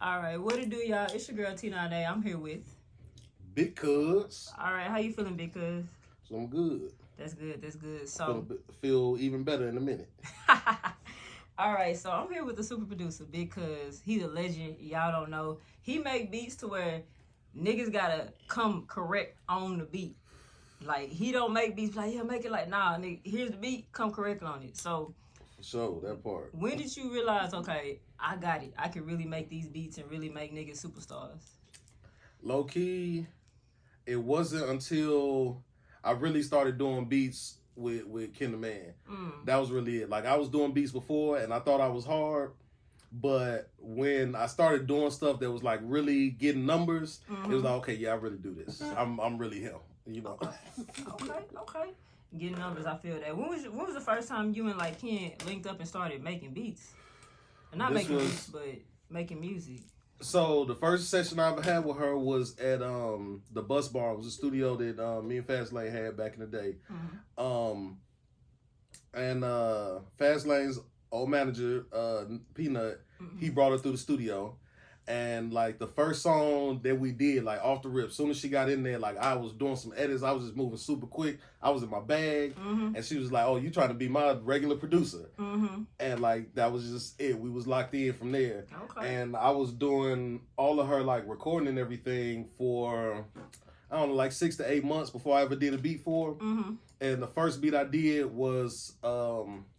All right, what it do, y'all? It's your girl T9A. I'm here with Big Cuz. All right, how you feeling, big cuz? So I'm good. That's good. That's good. So Feel even better in a minute. all right, so I'm here with the super producer, Big Cuz. He's a legend. Y'all don't know. He make beats to where niggas gotta come correct on the beat. Like he don't make beats like yeah, make it like nah, nigga. Here's the beat, come correct on it. So For sure, that part. when did you realize, okay, I got it. I can really make these beats and really make niggas superstars? Low key, it wasn't until I really started doing beats with Ken the Man. That was really it. Like I was doing beats before and I thought I was hard. But when I started doing stuff that was like really getting numbers, it was like, okay, yeah, I really do this. I'm really him, you know. Okay. Getting numbers, I feel that. When was the first time you and like Ken linked up and started making beats? And not making beats, but making music. So the first session I ever had with her was at the Bus Bar. It was a studio that me and Fastlane had back in the day. And Fastlane's old manager, Peanut, he brought her through the studio. And like the first song that we did, like off the rip, soon as she got in there, like I was doing some edits, I was just moving super quick. I was in my bag, and she was like, "Oh, you trying to be my regular producer?" And like that was just it. We was locked in from there. Okay. And I was doing all of her like recording and everything for I don't know, like 6 to 8 months before I ever did a beat for her. And the first beat I did was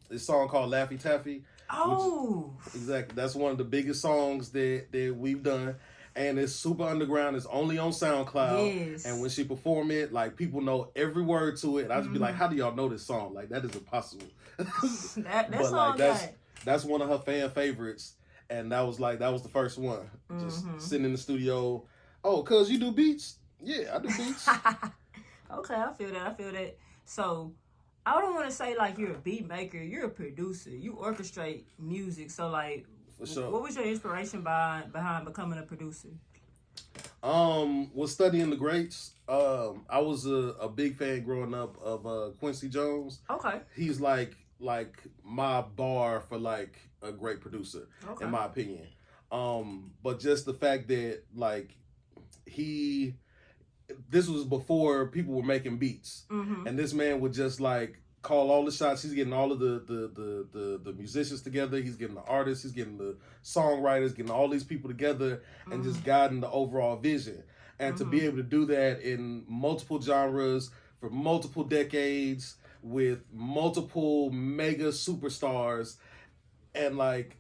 this song called Laffy Taffy. Oh, Exactly. That's one of the biggest songs that we've done. And it's super underground. It's only on SoundCloud. Yes. And when she perform it, like people know every word to it. And I just be like, how do y'all know this song? Like that is impossible. that but song like that's one of her fan favorites. And that was the first one. Just sitting in the studio. Oh, cuz you do beats? Yeah, I do beats. Okay, I feel that. So I don't want to say like you're a beat maker. You're a producer. You orchestrate music. So like, For sure. What was your inspiration behind becoming a producer? Was studying the greats. I was a big fan growing up of Quincy Jones. Okay. He's like my bar for like a great producer, in my opinion. But just the fact that like this was before people were making beats, and this man would just like call all the shots. He's getting all of the musicians together. He's getting the artists. He's getting the songwriters. Getting all these people together and just guiding the overall vision. And to be able to do that in multiple genres for multiple decades with multiple mega superstars, and like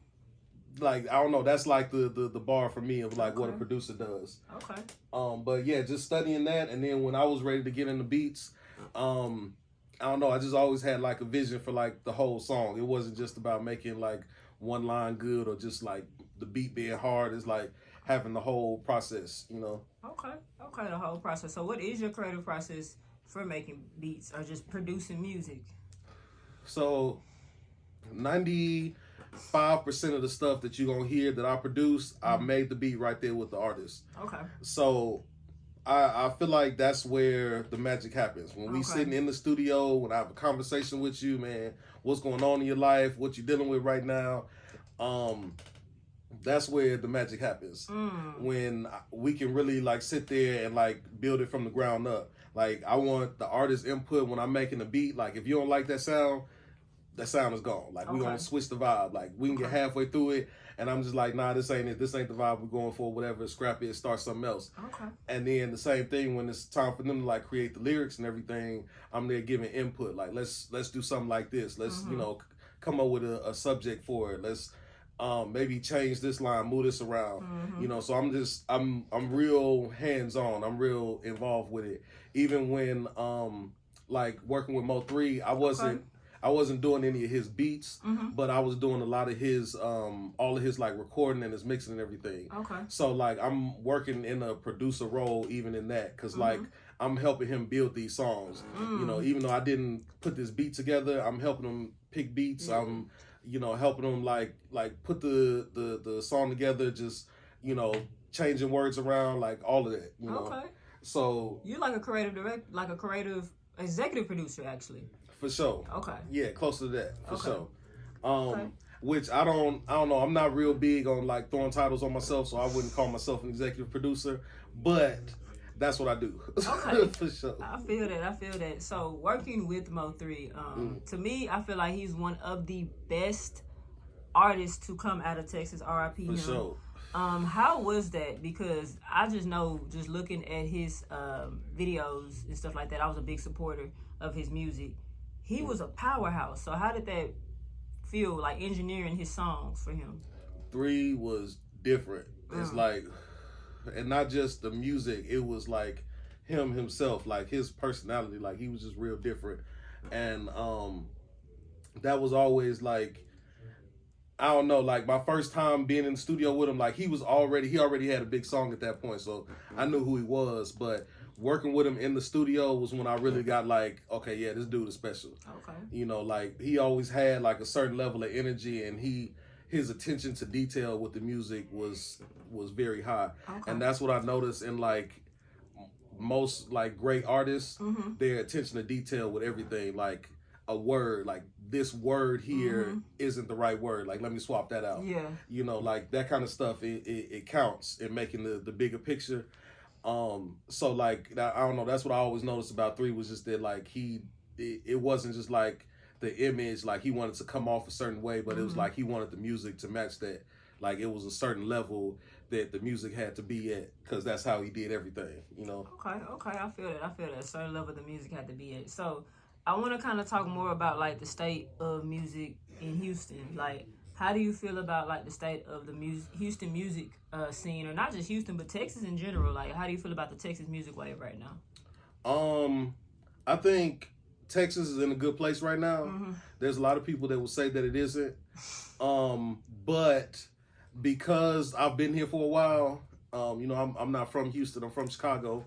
I don't know, that's like the bar for me of like what a producer does. Okay. But yeah, just studying that, and then when I was ready to get into beats, I don't know, I just always had like a vision for like the whole song. It wasn't just about making like one line good or just like the beat being hard. It's like having the whole process, you know. Okay, the whole process. So what is your creative process for making beats or just producing music? So 95% of the stuff that you're gonna hear that I produce, I made the beat right there with the artist. Okay. So I feel like that's where the magic happens. When we sitting in the studio, when I have a conversation with you, man, what's going on in your life, what you're dealing with right now, that's where the magic happens. When we can really like sit there and like build it from the ground up. Like I want the artist's input when I'm making a beat. Like if you don't like that sound is gone. Like we gonna switch the vibe. Like we can get halfway through it and I'm just like, nah, this ain't it. This ain't the vibe we're going for. Whatever, scrap it, start something else. Okay. And then the same thing when it's time for them to like create the lyrics and everything, I'm there giving input. Like let's do something like this. Let's you know come up with a subject for it. Let's maybe change this line, move this around. You know, so I'm real hands on. I'm real involved with it. Even when like working with Mo3, I wasn't doing any of his beats, but I was doing a lot of his, all of his like recording and his mixing and everything. Okay. So like I'm working in a producer role even in that, cause like I'm helping him build these songs. You know, even though I didn't put this beat together, I'm helping him pick beats. I'm, you know, helping him like put the song together. Just, you know, changing words around, like all of that. You know. Okay. So you're like a creative executive producer, actually. For sure. Okay. Yeah, close to that. For sure. which I don't know. I'm not real big on like throwing titles on myself, so I wouldn't call myself an executive producer, but that's what I do. Okay. For sure. I feel that. So working with Mo3, to me, I feel like he's one of the best artists to come out of Texas. R.I.P. For him. sure. How was that? Because I just know, just looking at his videos and stuff like that, I was a big supporter of his music. He was a powerhouse. So how did that feel, like engineering his songs for him? 3 was different. It's like, and not just the music, it was like himself, like his personality, like he was just real different. And that was always like, I don't know, like my first time being in the studio with him, like he already had a big song at that point, so I knew who he was. But working with him in the studio was when I really got like, okay, yeah, this dude is special. Okay. You know, like he always had like a certain level of energy, and his attention to detail with the music was very high. Okay. And that's what I noticed in like most like great artists, their attention to detail with everything, like a word, like this word here isn't the right word, like let me swap that out. Yeah. You know, like that kind of stuff, it counts in making the bigger picture. So like I don't know, that's what I always noticed about 3 was just that like it wasn't just like the image, like he wanted to come off a certain way, but it was like he wanted the music to match that. Like it was a certain level that the music had to be at, because that's how he did everything, you know. Okay, I feel that. A certain level the music had to be at. So I want to kind of talk more about like the state of music in Houston. Like, how do you feel about like the state of the Houston music scene, or not just Houston but Texas in general? Like, how do you feel about the Texas music wave right now? I think Texas is in a good place right now. There's a lot of people that will say that it isn't. But because I've been here for a while, you know, I'm not from Houston, I'm from Chicago,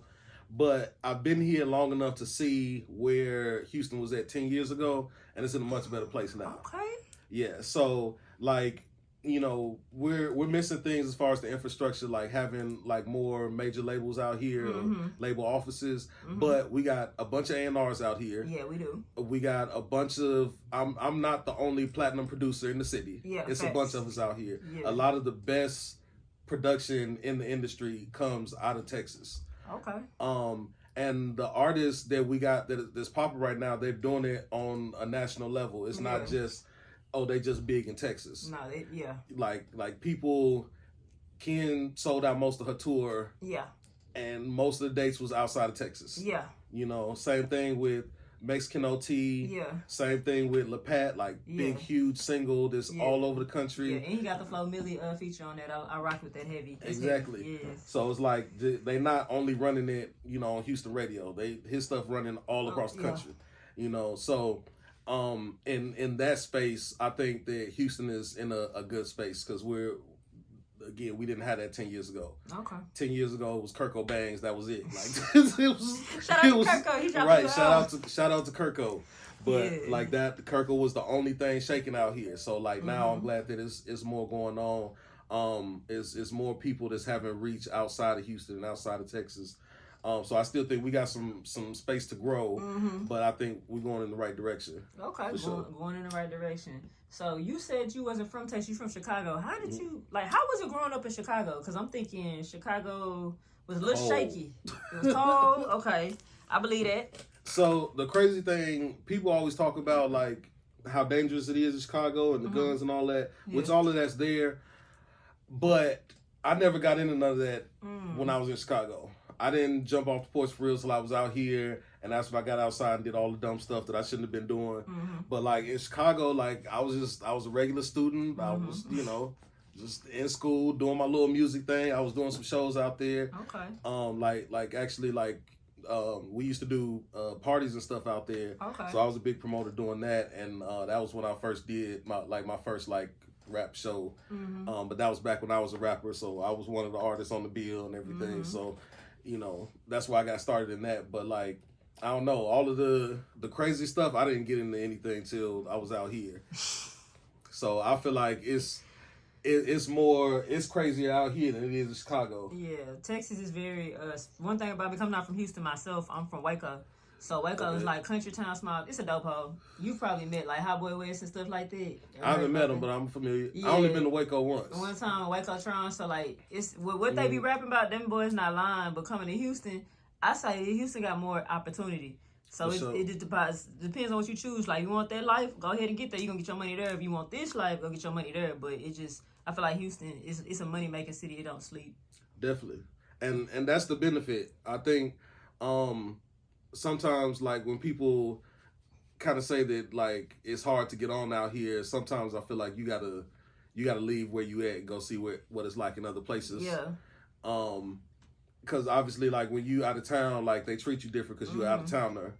but I've been here long enough to see where Houston was at 10 years ago, and it's in a much better place now. Okay. Yeah, so like, you know, we're missing things as far as the infrastructure, like having like more major labels out here, label offices. But we got a bunch of A&Rs out here. Yeah, we do. We got a bunch of. I'm not the only platinum producer in the city. Yeah, it's facts. a bunch of us out here. Yeah. A lot of the best production in the industry comes out of Texas. Okay. And the artists that we got that's popping right now, they're doing it on a national level. It's not just, oh, they just big in Texas. No, Like people, Ken sold out most of her tour. Yeah. And most of the dates was outside of Texas. Yeah. You know, same thing with Mexican OT. Yeah. Same thing with LaPat, like big, huge single that's all over the country. Yeah, and he got the Flo Milli feature on that. I rock with that heavy. That's exactly. Heavy. Yes. So it's like they not only running it, you know, on Houston radio. His stuff running all across the country. You know, so in that space, I think that Houston is in a good space, because we didn't have that 10 years ago. Okay. 10 years ago, it was Kirko Bangs. That was it. Like it was. Shout out to Kirko. He dropped right. Shout out to Kirko. But like that, Kirko was the only thing shaking out here. So like now, I'm glad that it's more going on. It's more people that's having reach outside of Houston and outside of Texas. So I still think we got some space to grow, but I think we're going in the right direction. Okay, going in the right direction. So you said you wasn't from Texas, you from Chicago. How did you, like, how was it growing up in Chicago? Because I'm thinking Chicago was a little shaky. It was cold. Okay, I believe that. So the crazy thing, people always talk about like how dangerous it is in Chicago and the guns and all that, which all of that's there. But I never got into none of that when I was in Chicago. I didn't jump off the porch for real till I was out here, and that's when I got outside and did all the dumb stuff that I shouldn't have been doing. But like in Chicago, like I was a regular student. I was, you know, just in school doing my little music thing. I was doing some shows out there. Okay. We used to do parties and stuff out there. Okay. So I was a big promoter doing that, and that was when I first did my first rap show. But that was back when I was a rapper, so I was one of the artists on the bill and everything. So, you know, that's why I got started in that. But like, I don't know, all of the crazy stuff, I didn't get into anything till I was out here. So I feel like it's crazier out here than it is in Chicago. Yeah, Texas is very one thing about me coming out from Houston myself, I'm from Waco. So Waco is like country town, small. It's a dope hole. You probably met like Hot Boy West and stuff like that. I haven't met him, but I'm familiar. Yeah. I only been to Waco once. One time Waco Tron. So like it's what they be rapping about. Them boys not lying. But coming to Houston, I say Houston got more opportunity. So it just depends on what you choose. Like, you want that life, go ahead and get there. You're going to get your money there. If you want this life, go get your money there. But I feel like Houston, it's a money-making city. It don't sleep. Definitely. And that's the benefit. I think sometimes, like, when people kind of say that, like, it's hard to get on out here, sometimes I feel like you gotta leave where you at and go see what it's like in other places. Yeah. Because obviously, like, when you out of town, like, they treat you different because you're out of towner.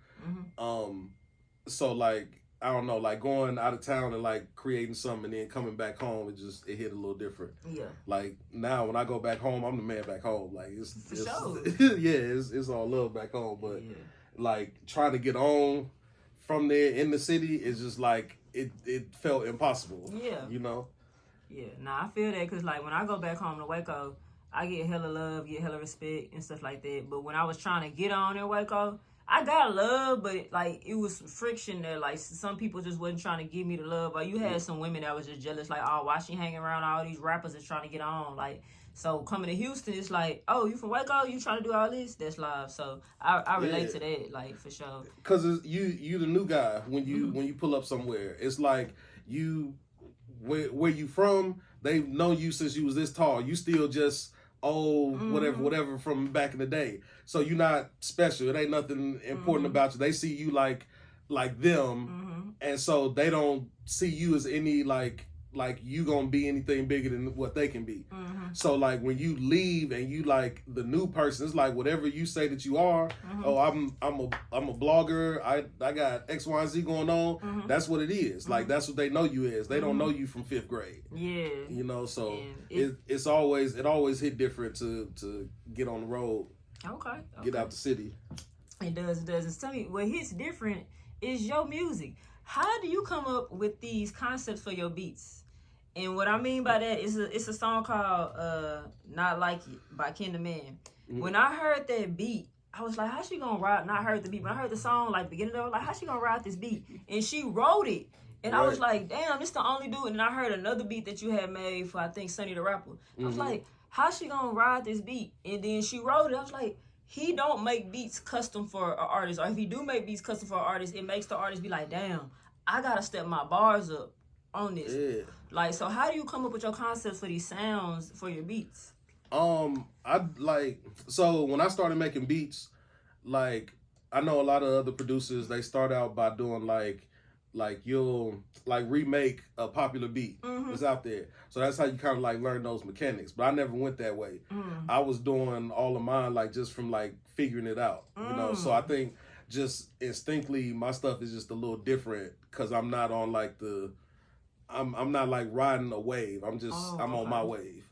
So, like, I don't know, like, going out of town and, like, creating something and then coming back home, it hit a little different. Yeah. Like, now when I go back home, I'm the man back home. Like, it's sure. it's all love back home. But, like, trying to get on from there in the city is just, like, it felt impossible. Yeah. You know? Yeah. Nah, I feel that because, like, when I go back home to Waco, I get hella love, get hella respect and stuff like that. But when I was trying to get on in Waco, I got love, but like it was friction there. Like some people just wasn't trying to give me the love. Or you had some women that was just jealous, like, oh, why she hanging around all these rappers that's trying to get on? Like, so coming to Houston, it's like, oh, you from Waco? You trying to do all this? That's live. So I relate to that, like, for sure. Cause you the new guy when you pull up somewhere. It's like where you from. They've known you since you was this tall. You still just whatever from back in the day. So you're not special. It ain't nothing important about you. They see you like them, and so they don't see you as any like you gonna be anything bigger than what they can be. So like when you leave and you like the new person, it's like whatever you say that you are. Oh, I'm a blogger. I got X, Y, and Z going on. That's what it is. Like that's what they know you as. They don't know you from 5th grade. Yeah. You know, so it always hit different to get on the road. Okay. Get out the city. It does. And tell me, what hits different is your music. How do you come up with these concepts for your beats? And what I mean by that is it's a song called Not Like It by Ken the Man. When I heard that beat, I was like, how she gonna ride? And I heard the beat. When I heard the song, like, beginning of it, I was like, how she gonna ride this beat? And she wrote it. And I was like, damn, this the only dude. And then I heard another beat that you had made for, I think, Sonny the Rapper. I was like, how she gonna ride this beat? And then she wrote it. I was like, he don't make beats custom for an artist. Or if he do make beats custom for an artist, it makes the artist be like, damn, I gotta step my bars up on this. Yeah. Like, so how do you come up with your concepts for these sounds for your beats? So when I started making beats, like, I know a lot of other producers, they start out by doing like you'll like remake a popular beat that's out there. So that's how you kind of like learn those mechanics. But I never went that way. I was doing all of mine like just from like figuring it out, you know? So I think just instinctively my stuff is just a little different because I'm not on like I'm not like riding a wave. I'm on my wave,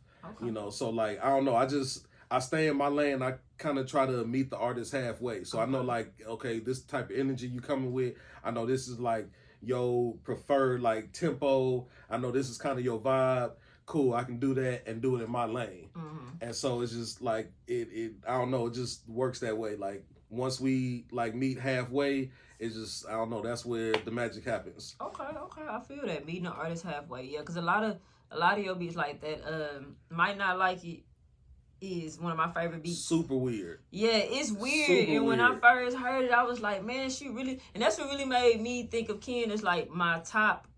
you know? So like, I don't know. I stay in my lane. I kind of try to meet the artist halfway. So I know like, okay, this type of energy you coming with, I know this is like your preferred like tempo. I know this is kind of your vibe. Cool, I can do that and do it in my lane. And so it's just like, I don't know, it just works that way. Like once we like meet halfway, it's just, I don't know, that's where the magic happens. Okay, I feel that, meeting the artist halfway. Yeah, because a lot of your beats like that, Might Not Like It is one of my favorite beats. Super weird. Yeah, it's weird. And when I first heard it, I was like, man, she really, and that's what really made me think of Ken as like my top,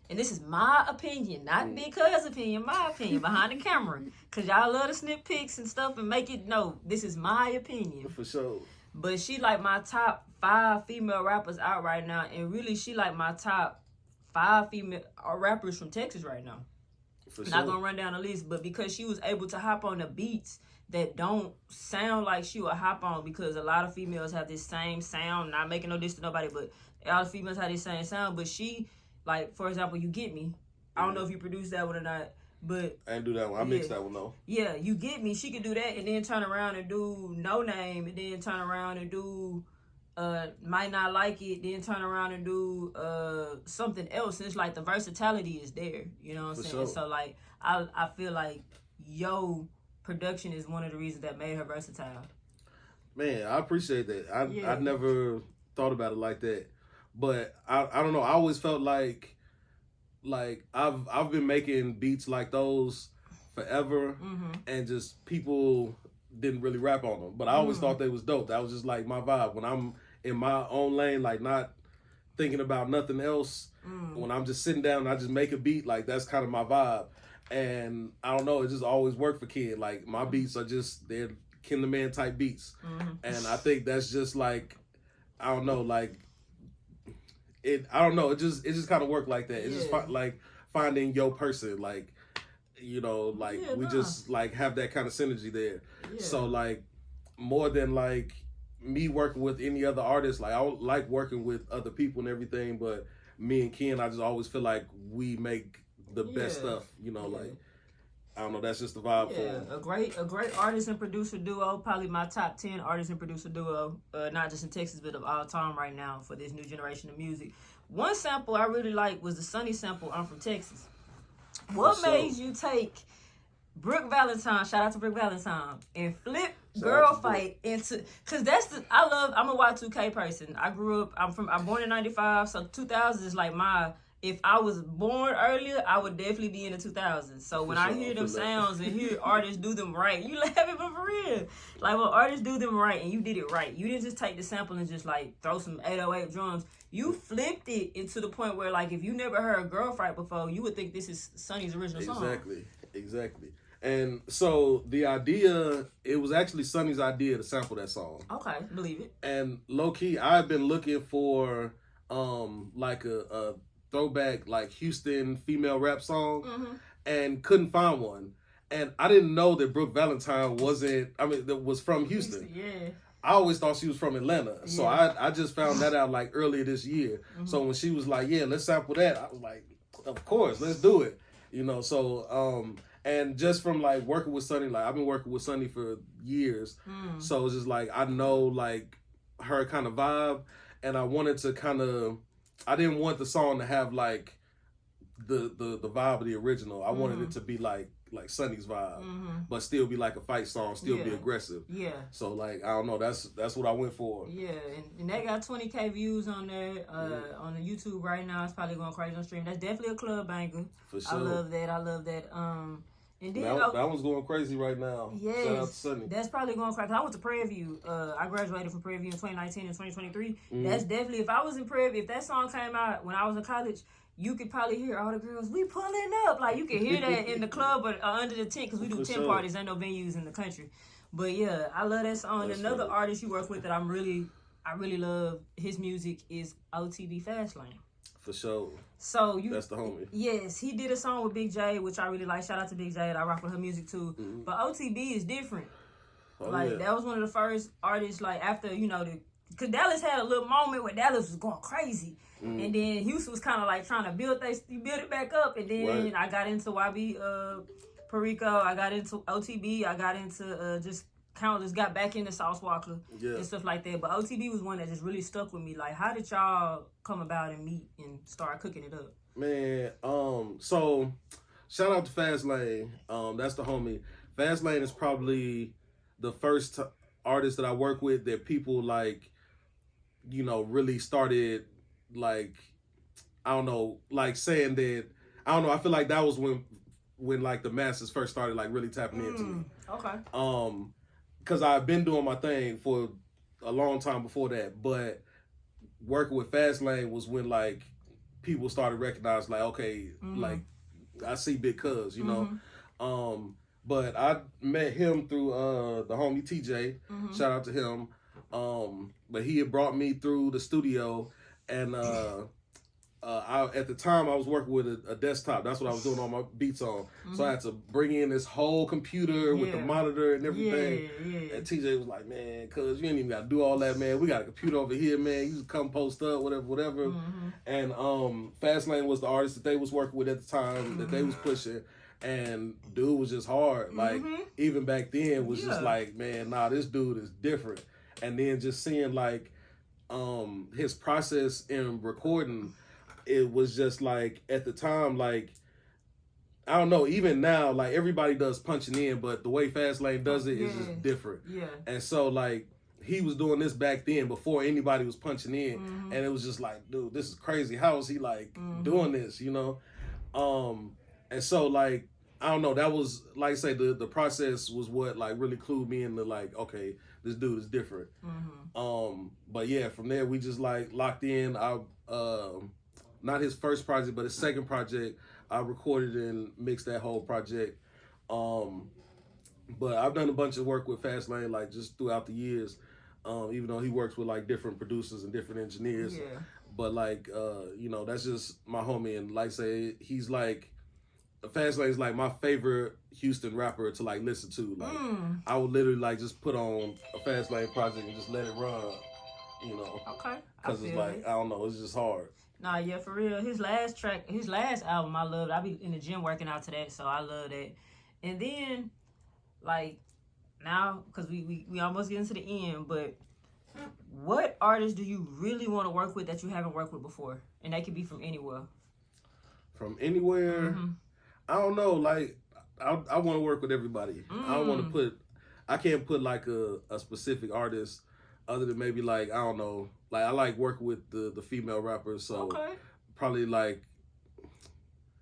and this is my opinion, not because opinion, my opinion behind the camera. Because y'all love to snip pics and stuff and make it, no, this is my opinion. For sure. But she like my top 5 female rappers out right now. And really, she like my top 5 female rappers from Texas right now. For sure. Not gonna run down the list, but because she was able to hop on the beats that don't sound like she would hop on, because a lot of females have this same sound, not making no diss to nobody, but all the females have this same sound. But she, like, for example, You Get Me. I don't know if you produced that one or not, but I didn't do that one. I mixed that one though. Yeah, You Get Me. She could do that and then turn around and do No Name, and then turn around and do Might Not Like It, then turn around and do something else. And it's like the versatility is there, you know what I'm saying? Sure. So like I feel like yo production is one of the reasons that made her versatile. Man, I appreciate that. Yeah. I never thought about it like that, but I don't know. I always felt like I've been making beats like those forever, and just people didn't really rap on them. But I always thought they was dope. That was just like my vibe when I'm in my own lane, like not thinking about nothing else. When I'm just sitting down and I just make a beat, like that's kind of my vibe. And I don't know, it just always worked for Kid. Like my beats are just they're Kinderman type beats, and I think that's just like I don't know, like it. I don't know. It just kind of worked like that. It's just like finding your person, like like we just like have that kind of synergy there. So like more than like me working with any other artist, like I like working with other people and everything, but me and Ken, I just always feel like we make the best stuff. Like. I don't know. That's just the vibe for him. A great artist and producer duo. Probably my top 10 artist and producer duo, not just in Texas but of all time right now for this new generation of music. One sample I really liked was the Sunny sample. I'm from Texas. What made you take Brooke Valentine? Shout out to Brooke Valentine and flip Girl Fight into? Cause I'm a Y2K person. I'm born in '95, so 2000 is like my. If I was born earlier, I would definitely be in the 2000s. So when I hear them sounds and hear artists do them right, you laughing, but for real. Like when artists do them right and you did it right, you didn't just take the sample and just like throw some 808 drums. You flipped it into the point where like if you never heard Girl Fight before, you would think this is Sonny's original song. Exactly. And so the idea, it was actually Sonny's idea to sample that song. Okay, believe it. And low key, I've been looking for like a throwback like Houston female rap song and couldn't find one. And I didn't know that Brooke Valentine was from Houston. Yeah. I always thought she was from Atlanta. Yeah. So I just found that out like earlier this year. So when she was like, yeah, let's sample that, I was like, of course, let's do it. So and just from like working with Sonny, like I've been working with Sonny for years. So it's just like I know like her kind of vibe, and I wanted to kind of I didn't want the song to have like the vibe of the original. I wanted it to be like Sonny's vibe, but still be like a fight song, still be aggressive. Yeah. So like I don't know, that's what I went for. Yeah, and that got 20K views on there on the YouTube right now. It's probably going crazy on stream. That's definitely a club banger. For sure. I love that. And then that one's going crazy right now. Yes, shout out to Sunny. That's probably going crazy. I went to Prairie View. I graduated from Prairie View in 2019 and 2023. That's definitely, if I was in Prairie View, if that song came out when I was in college, you could probably hear all the girls, we pulling up. Like, you could hear that in the club or under the tent, because we do tent parties. Ain't no venues in the country. But yeah, I love that song. That's another artist you work with that I really love his music is OTB Fastlane. For sure. So that's the homie. Yes, he did a song with Big J, which I really like. Shout out to Big J. I rock with her music too. But OTB is different. That was one of the first artists, like after because Dallas had a little moment where Dallas was going crazy, and then Houston was kind of like trying to build it back up, and then I got into YB Perico, I got into OTB, I got into just countless, got back into Sauce Walker and stuff like that. But OTB was one that just really stuck with me. Like, how did y'all come about and meet and start cooking it up? Man, so shout out to Fastlane. That's the homie. Fastlane is probably the first artist that I work with that people like, really started like, I don't know, like saying that, I don't know, I feel like that was when like the masses first started like really tapping into me. Okay. Because I've been doing my thing for a long time before that, but working with Fastlane was when like people started recognizing like, okay, like I see Big Cuz, but I met him through the homie TJ. Shout out to him. But he had brought me through the studio, and at the time I was working with a desktop. That's what I was doing all my beats on. So I had to bring in this whole computer with the monitor and everything. And TJ was like, man, cuz you ain't even got to do all that, man. We got a computer over here, man. You just come post up, whatever. And Fastlane was the artist that they was working with at the time, that they was pushing. And dude was just hard. Like, even back then was just like, man, nah, this dude is different. And then just seeing like his process in recording, it was just like at the time, like I don't know, even now, like everybody does punching in, but the way Fastlane does it is just different. Yeah. And so like he was doing this back then before anybody was punching in, and it was just like, dude, this is crazy. How is he like doing this? You know, and so like I don't know. That was like I say the process was what like really clued me into like, okay, this dude is different. But yeah, from there we just like locked in. I not his first project, but his second project. I recorded and mixed that whole project. But I've done a bunch of work with Fastlane like just throughout the years. Even though he works with like different producers and different engineers. Yeah. But like you know, that's just my homie, and like say he's like Fastlane is like my favorite Houston rapper to like listen to. Like I would literally like just put on a Fastlane project and just let it run, you know. Okay. Because it's like I don't know, it's just hard. Nah, yeah, for real. His last album, I loved. I be in the gym working out to that, so I love that. And then, like now, because we almost getting to the end, but what artists do you really want to work with that you haven't worked with before? And they could be from anywhere. From anywhere. I don't know, like I want to work with everybody. I don't want to I can't put like a specific artist other than maybe like, I don't know, like I like working with the female rappers, so probably like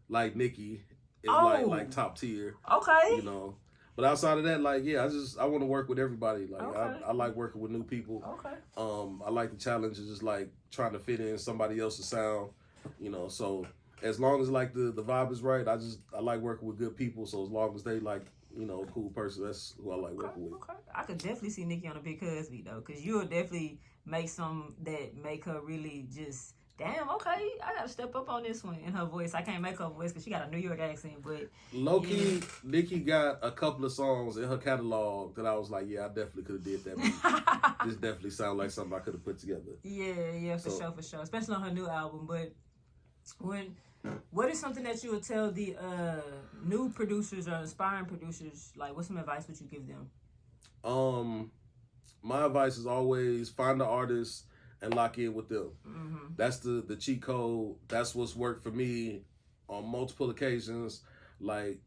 Nicki is like top tier. Okay. You know. But outside of that, like yeah, I want to work with everybody. Like I like working with new people. Okay. I like the challenge of just like trying to fit in somebody else's sound, you know, so as long as like the vibe is right, I like working with good people. So as long as they like, you know, a cool person, that's who I like working with. Okay. I could definitely see Nicki on a big cuzz beat though, because you'll definitely make some that make her really just, damn, okay, I gotta step up on this one in her voice. I can't make her voice because she got a New York accent, but low-key, Nicki got a couple of songs in her catalog that I was like, yeah, I definitely could have did that beat. This definitely sounds like something I could have put together. Yeah, for sure. Especially on her new album. But what is something that you would tell the new producers or aspiring producers? Like, what's some advice would you give them? My advice is always find the artist and lock in with them. That's the cheat code. That's what's worked for me on multiple occasions. Like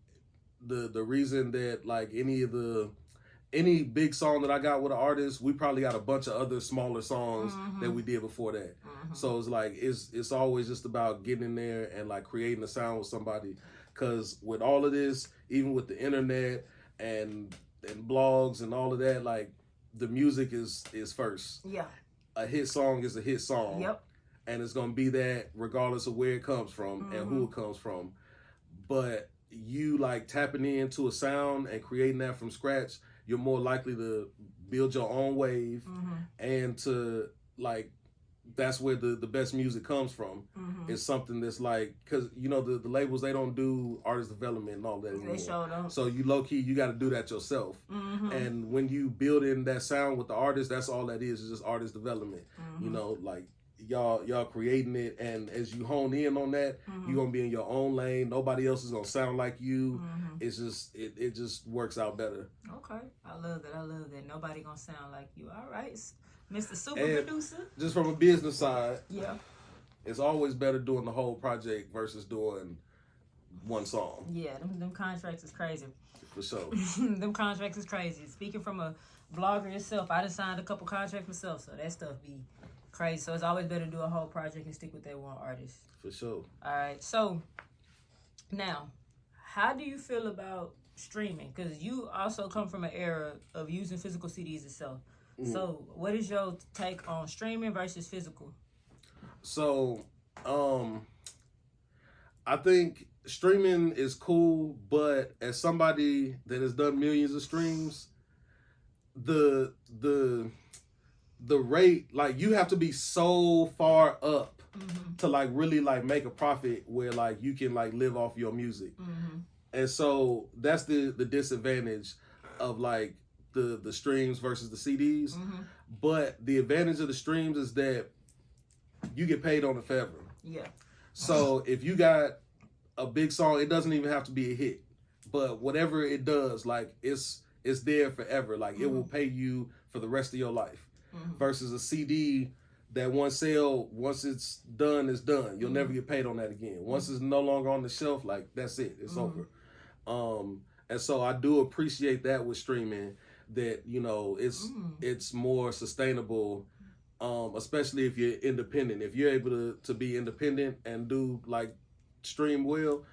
the reason that like any big song that I got with an artist, we probably got a bunch of other smaller songs that we did before that. So it's like it's always just about getting in there and like creating a sound with somebody. Cause with all of this, even with the internet and blogs and all of that, like the music is first. Yeah. A hit song is a hit song. Yep. And it's gonna be that regardless of where it comes from and who it comes from. But you like tapping into a sound and creating that from scratch, you're more likely to build your own wave and to like that's where the best music comes from. It's something that's like, because you know the labels, they don't do artist development and all that anymore. They sure don't. So you low-key, you got to do that yourself. And when you build in that sound with the artist, that's all that is just artist development. You know, like y'all creating it, and as you hone in on that, you're gonna be in your own lane. Nobody else is gonna sound like you. It's just it just works out better. Okay, I love that. Nobody gonna sound like you. All right, Mr. Super And Producer. just from a business side, Yeah, it's always better doing the whole project versus doing one song. Yeah, them contracts is crazy. For sure. Them contracts is crazy. Speaking from a blogger itself, I done signed a couple contracts myself, so that stuff be crazy. So it's always better to do a whole project and stick with that one artist. For sure. All right, so now, how do you feel about streaming? Because you also come from an era of using physical CDs itself. So what is your take on streaming versus physical? So, I think streaming is cool, but as somebody that has done millions of streams, the rate, like you have to be so far up to like really like make a profit where like you can like live off your music. And so that's the disadvantage of like the streams versus the CDs. But the advantage of the streams is that you get paid on it forever. Yeah. So if you got a big song, it doesn't even have to be a hit, but whatever it does, like it's there forever. Like it will pay you for the rest of your life. Versus a CD that once it's done, it's done. You'll never get paid on that again. Once it's no longer on the shelf, like that's it. It's over. And so I do appreciate that with streaming. that, you know, it's more sustainable, especially if you're independent. If you're able to be independent and do like stream well,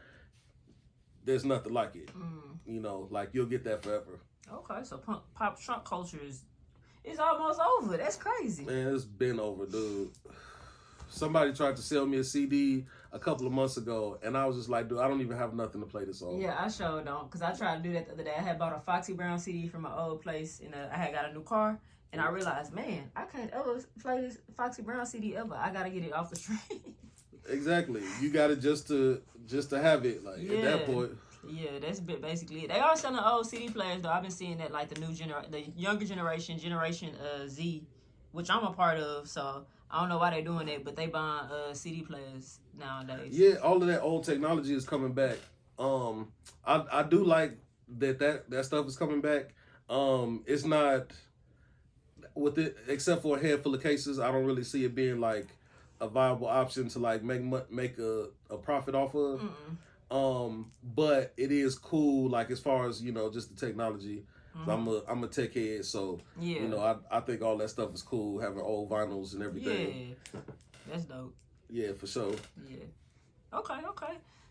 there's nothing like it. You know, like you'll get that forever. Okay, so pop trunk culture is almost over. That's crazy. Man, it's been over, dude. Somebody tried to sell me a CD a couple of months ago, and I was just like, dude, I don't even have nothing to play this on. Yeah, I sure don't, because I tried to do that the other day. I had bought a Foxy Brown CD from my old place, and I had got a new car, and I realized, man, I can't ever play this Foxy Brown CD ever. I got to get it off the street. Exactly. You got it just to have it, like, at that point. Yeah, that's basically it. They are selling old CD players, though. I've been seeing that, like, the younger generation, Generation Z, which I'm a part of, so I don't know why they're doing that, but they buying CD players nowadays. Yeah, all of that old technology is coming back. I do like that stuff is coming back. It's not with it, except for a handful of cases. I don't really see it being like a viable option to like make a profit off of. But it is cool, like as far as, you know, just the technology. I'm a tech head, so you know, I think all that stuff is cool, having old vinyls and everything. Yeah, that's dope. Yeah, for sure. Yeah. Okay.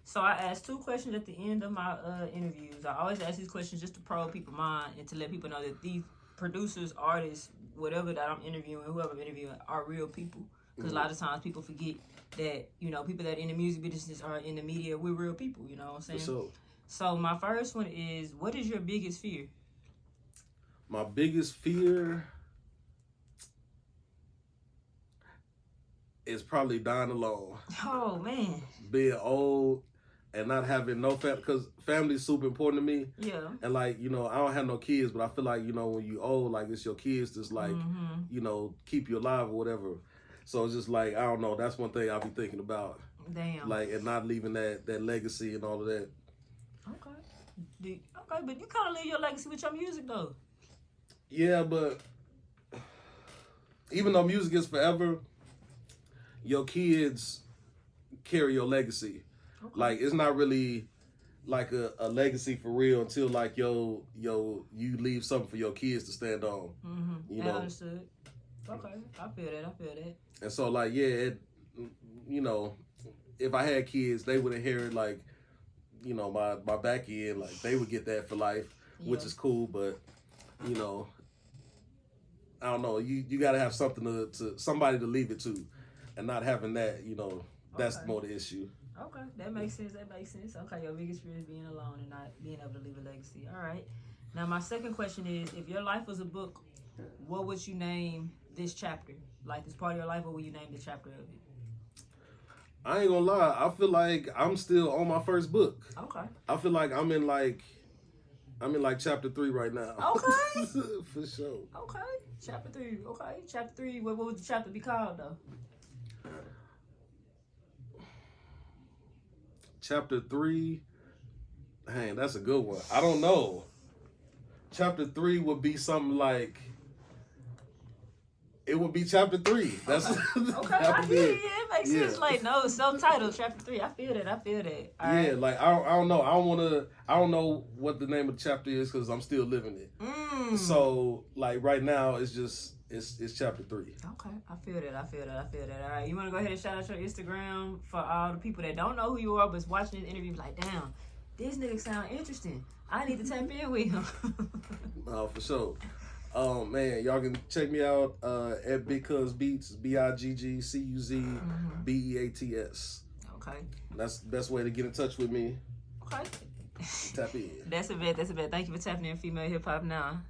So I ask 2 questions at the end of my interviews. I always ask these questions just to probe people's mind and to let people know that these producers, artists, whatever that I'm interviewing, whoever I'm interviewing, are real people. Because a lot of times people forget that, you know, people that are in the music business or in the media, we're real people, you know what I'm saying? For sure. So my first one is, what is your biggest fear? My biggest fear is probably dying alone. Oh, man. Being old and not having no family, because family is super important to me. Yeah. And like, you know, I don't have no kids, but I feel like, you know, when you old, like it's your kids just like, you know, keep you alive or whatever. So it's just like, I don't know, that's one thing I'll be thinking about. Damn. Like, and not leaving that legacy and all of that. Okay, but you kind of leave your legacy with your music, though. Yeah, but even though music is forever, your kids carry your legacy. Okay. Like, it's not really like a legacy for real until like you leave something for your kids to stand on. You know? Understood. Okay, I feel that. And so like, yeah, you know, if I had kids, they would inherit like, you know, my back end, like they would get that for life, which is cool. But you know, I don't know. You got to have something to somebody to leave it to, and not having that. You know, that's more the issue. Okay, that makes sense. Okay, your biggest fear is being alone and not being able to leave a legacy. All right. Now my second question is, if your life was a book, what would you name this chapter? Like this part of your life, what would you name the chapter of it? I ain't gonna lie. I feel like I'm still on my first book. Okay. I feel like I'm in like chapter 3 right now. Okay. For sure. Okay. Chapter 3. Okay. Chapter 3. What would the chapter be called though? Chapter 3. Dang, that's a good one. I don't know. Chapter 3 would be something like. It would be chapter 3. That's okay. I feel it. Yeah, it makes sense. Like no subtitle. Chapter 3. I feel that. All right. Like I don't know. I don't know what the name of the chapter is because I'm still living it. So like right now, it's just it's chapter 3. Okay, I feel that. All right, you want to go ahead and shout out your Instagram for all the people that don't know who you are, but's watching this interview like, damn, this nigga sound interesting. I need to tap in with him. Oh, for sure. Man, y'all can check me out at Big Cuzz Beats, BIGGCUZ BEATS. Okay. That's the best way to get in touch with me. Okay. Tap in. That's a bet. Thank you for tapping in Female Hip Hop Now.